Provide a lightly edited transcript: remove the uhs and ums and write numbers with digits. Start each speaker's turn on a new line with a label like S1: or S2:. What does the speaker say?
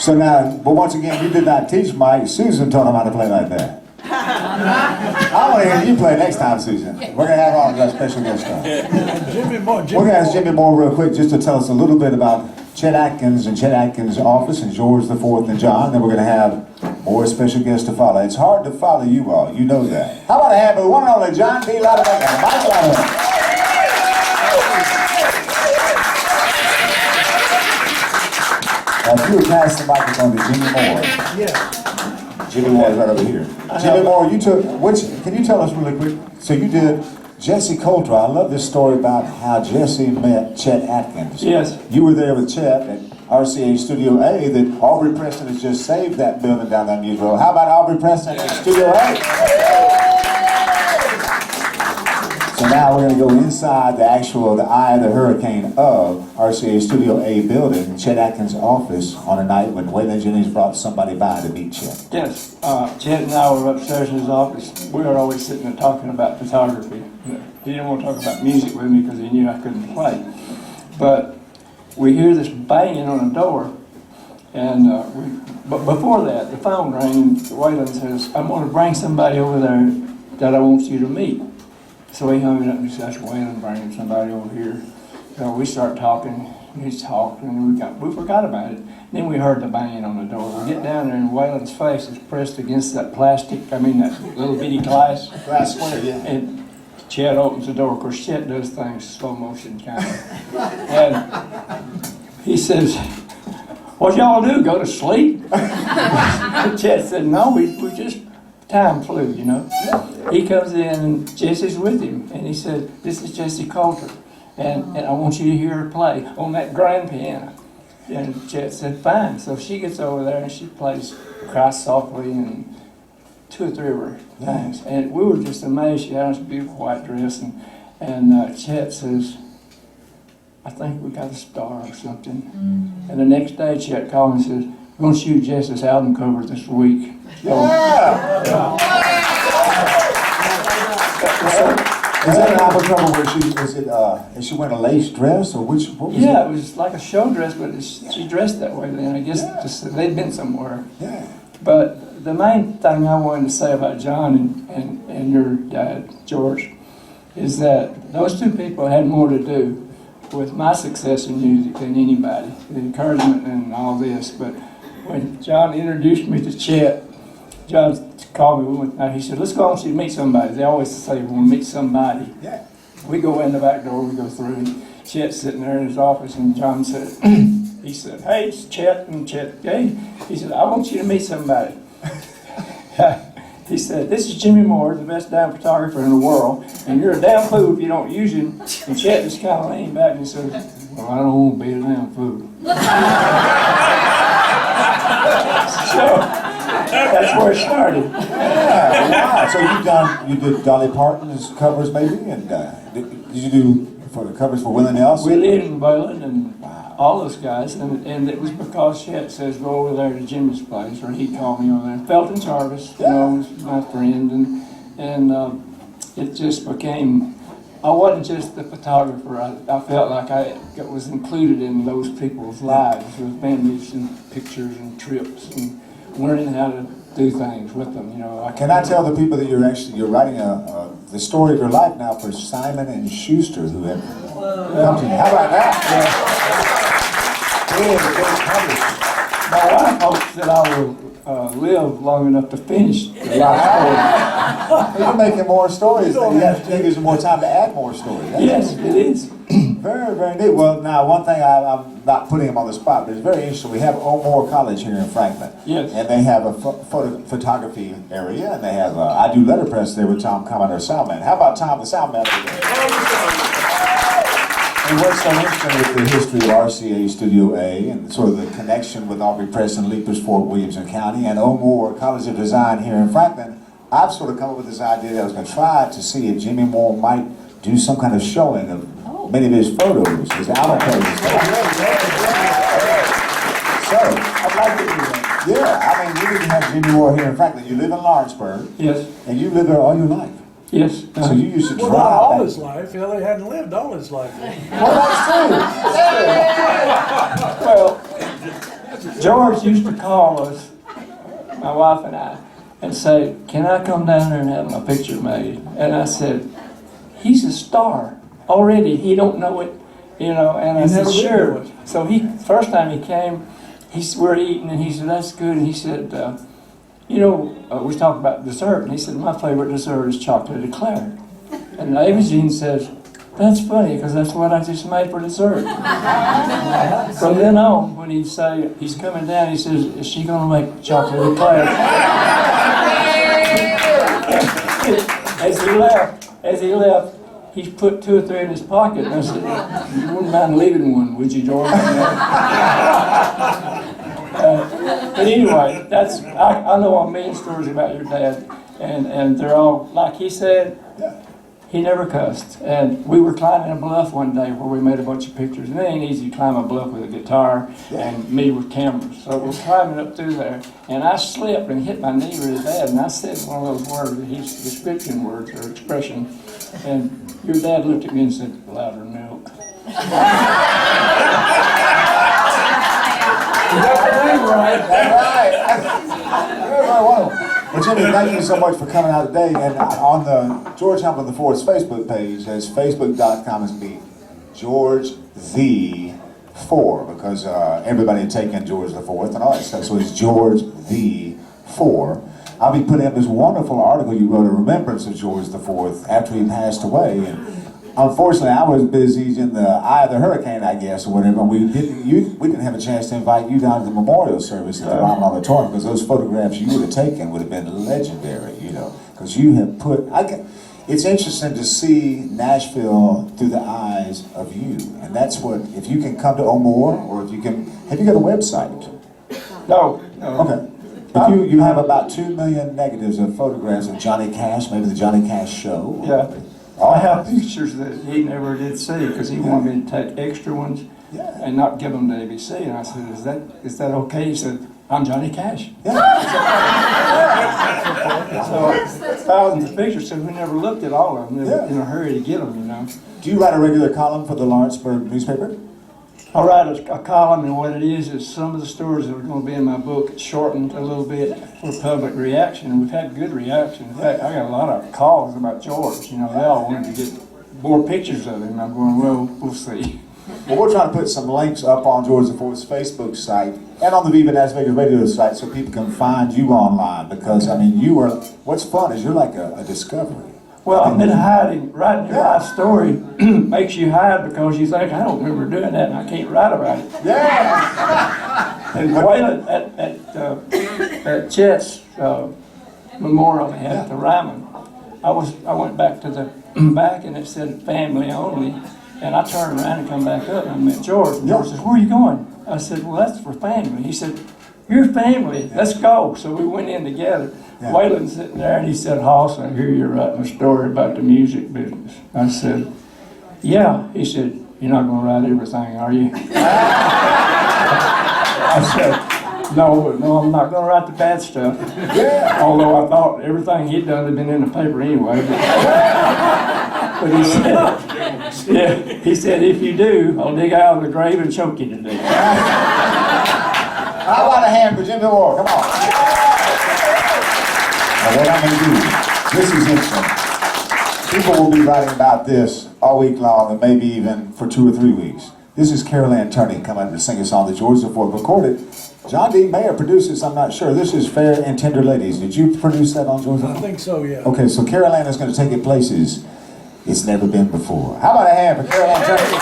S1: So now, but once again, you did not teach Mike. Susan taught him how to play like that. I want to hear you play next time, Susan. We're going to have our special guest on.
S2: Jimmy Moore.
S1: We're going to ask Jimmy Moore real quick just to tell us a little bit about Chet Atkins and Chet Atkins' office and George IV and John. Then we're going to have more special guests to follow. It's hard to follow you all. You know that. How about a hand for the one and only John D. Loudermilk and Mike Loudermilk? Now, if you would pass the microphone to Jimmy Moore.
S2: Yeah.
S1: Jimmy Moore is right over here. Jimmy Moore, you took, can you tell us really quick? So you did Jessi Coulter. I love this story about how Jessi met Chet Atkins.
S3: Yes.
S1: You were there with Chet at RCA Studio A that Aubrey Preston has just saved that building down there in New Road. How about Aubrey Preston at Studio A? So now we're going to go inside the eye of the hurricane of RCA Studio A building, Chet Atkins' office, on a night when Waylon Jennings brought somebody by to meet Chet.
S3: Yes, Chet and I were upstairs in his office. We were always sitting there talking about photography. He didn't want to talk about music with me because he knew I couldn't play. But we hear this banging on the door, and but before that, the phone rang, and Waylon says, "I'm going to bring somebody over there that I want you to meet." So he hung it up and he said, "That's Waylon bringing somebody over here." So we start talking, and he's talking, and we forgot about it. Then we heard the banging on the door. We get down there, and Waylon's face is pressed against that that little bitty glass.
S1: Glass square, yeah.
S3: And Chet opens the door. Of course, Chet does things slow motion kind of. And he says, "What y'all do, go to sleep?" Chet said, "No, we just, time flew, you know." He comes in and Jessi's with him, and he said, "This is Jessi Coulter, and I want you to hear her play on that grand piano." And Chet said, "Fine." So she gets over there and she plays Cry Softly and 2 or 3 of her things. And we were just amazed. She had this beautiful white dress, and Chet says, "I think we got a star or something." And the next day Chet called and says, "We're going to shoot Jessi's album cover this week." So,
S1: Is that an album cover where is she wearing a lace dress or what was
S3: yeah,
S1: it?
S3: it was like a show dress, but she dressed that way then. I guess just, they'd been somewhere.
S1: Yeah.
S3: But the main thing I wanted to say about John and your dad, George, is that those two people had more to do with my success in music than anybody, the encouragement and all this. But when John introduced me to Chet, John called me one night. He said, "Let's go, I want you to meet somebody." They always say, "We want to meet somebody."
S1: Yeah.
S3: We go in the back door, we go through, and Chet's sitting there in his office, and John said, he said, "Hey, it's Chet." And Chet, "Hey." He said, "I want you to meet somebody." He said, "This is Jimmy Moore, the best damn photographer in the world, and you're a damn fool if you don't use him." And Chet just kind of leaned back and he said, "Well, I don't want to be a damn fool." So, that's where it started.
S1: Yeah, wow. So you did Dolly Parton's covers maybe, and did you do for the covers for Willie Nelson?
S3: Willie and Waylon and all those guys, and it was because Chet says go over there to Jimmy's place, or he called me over there. Felton Jarvis, you know, was my friend, and it just became. I wasn't just the photographer. I felt like I was included in those people's lives with memories and pictures and trips and learning how to do things with them. You know.
S1: Can I tell the people that you're writing the story of your life now for Simon and Schuster, who have come to you? How about that?
S3: My wife hopes that I will live long enough to finish the life story.
S1: You're making more stories. You have to give you more time to add more stories.
S3: Yes, it is.
S1: Very, very neat. Well, now, one thing, I'm not putting him on the spot, but it's very interesting. We have O'More College here in Franklin.
S3: Yes.
S1: And they have a photography area, and they have, I do letterpress there with Tom Common, our sound man. How about Tom, the sound man? And what's so interesting with the history of RCA Studio A and sort of the connection with Aubrey Preston, Leapers, Fort Williamson County, and O'More College of Design here in Franklin, I've sort of come up with this idea that I was going to try to see if Jimmy Moore might do some kind of showing of many of his photos, his album pages. So,
S3: I'd like to do that.
S1: yeah, I mean, you need to have Jimmy Moore here in Franklin. You live in Lawrenceburg,
S3: Yes,
S1: and you lived there all your life.
S3: yes.
S1: So you used to drive.
S2: Well, not all
S1: that-
S2: his life. Hell, he hadn't lived all his life.
S1: Well, that's true.
S3: Well, George used to call us, my wife and I, and say, "Can I come down there and have my picture made?" And I said, "He's a star already. He don't know it, you know." And I
S2: He
S3: said,
S2: never did know
S3: "Sure."
S2: it.
S3: So first time he came, we're eating, and he said, "That's good." And he said, "You know, we was talking about dessert," and he said, "My favorite dessert is chocolate eclair." And Jean says, "That's funny, because that's what I just made for dessert." From then on, when he'd say, he's coming down, he says, "Is she going to make chocolate eclair?" As he left, he put 2 or 3 in his pocket, and I said, "You wouldn't mind leaving one, would you, George?" But anyway, I know a million stories about your dad, and they're all, like he said, he never cussed. And we were climbing a bluff one day where we made a bunch of pictures. And it ain't easy to climb a bluff with a guitar and me with cameras. So we're climbing up through there, and I slipped and hit my knee really bad. And I said one of those words, his description words or expression. And your dad looked at me and said, "Loudermilk."
S2: You got the name right.
S1: That's right. Well, Jimmy, thank you so much for coming out today. And on the George Hamilton IV's Facebook page, that's facebook.com, it's me, George the 4, because everybody had taken George the 4th and all that stuff. So it's George the 4. I'll be putting up this wonderful article you wrote in remembrance of George the 4th after he passed away. And unfortunately, I was busy in the eye of the hurricane, I guess, or whatever. We didn't have a chance to invite you down to the memorial service at the Ryman Auditorium, because those photographs you would have taken would have been legendary, you know, because you have put. It's interesting to see Nashville through the eyes of you, and that's what. If you can come to O'More, or if you can, have you got a website?
S3: No.
S1: Okay. But you have about 2 million negatives of photographs of Johnny Cash, maybe the Johnny Cash show.
S3: Yeah. I have pictures that he never did see, because he wanted me to take extra ones and not give them to ABC. And I said, is that okay? He said, "I'm Johnny Cash."
S1: Yeah.
S3: So thousands of pictures, so we never looked at all of them. They were in a hurry to get them, you know.
S1: Do you write a regular column for the Lawrenceburg newspaper?
S3: I write a column, and what it is some of the stories that are going to be in my book shortened a little bit for public reaction, and we've had good reaction. In fact, I got a lot of calls about George. You know, they all wanted to get more pictures of him. I'm going, well, we'll see.
S1: Well, we're trying to put some links up on George IV's Facebook site and on the Viva NashVegas radio site so people can find you online, because, I mean, what's fun is you're like a discovery.
S3: Well, I've been hiding. Writing your life story makes you hide, because you think, I don't remember doing that, and I can't write about it.
S1: Yeah!
S3: And Waylon at Chet's memorial they had at the Ryman, I went back to the back, and it said family only, and I turned around and come back up, and I met George. And George says, "Where are you going?" I said, "Well, that's for family." He said, "Your family, let's go." So we went in together. Yeah. Waylon sitting there, and he said, "Hoss, I hear you're writing a story about the music business." I said, "Yeah." He said, "You're not going to write everything, are you?" I said, No, I'm not going to write the bad stuff. Yeah. Although I thought everything he'd done had been in the paper anyway. But he said, he said, "If you do, I'll dig out of the grave and choke you to death."
S1: How about a hand for Jimmy Moore? Come on. Now, what I'm going to do, this is interesting. People will be writing about this all week long, and maybe even for 2 or 3 weeks. This is Carol Ann Turney coming to sing a song that George IV recorded. John D. Mayer produced this, I'm not sure. This is Fair and Tender Ladies. Did you produce that on George IV?
S2: I think so, yeah.
S1: Okay, so Carol Ann is going to take it places it's never been before. How about a hand for Carol Ann Turney?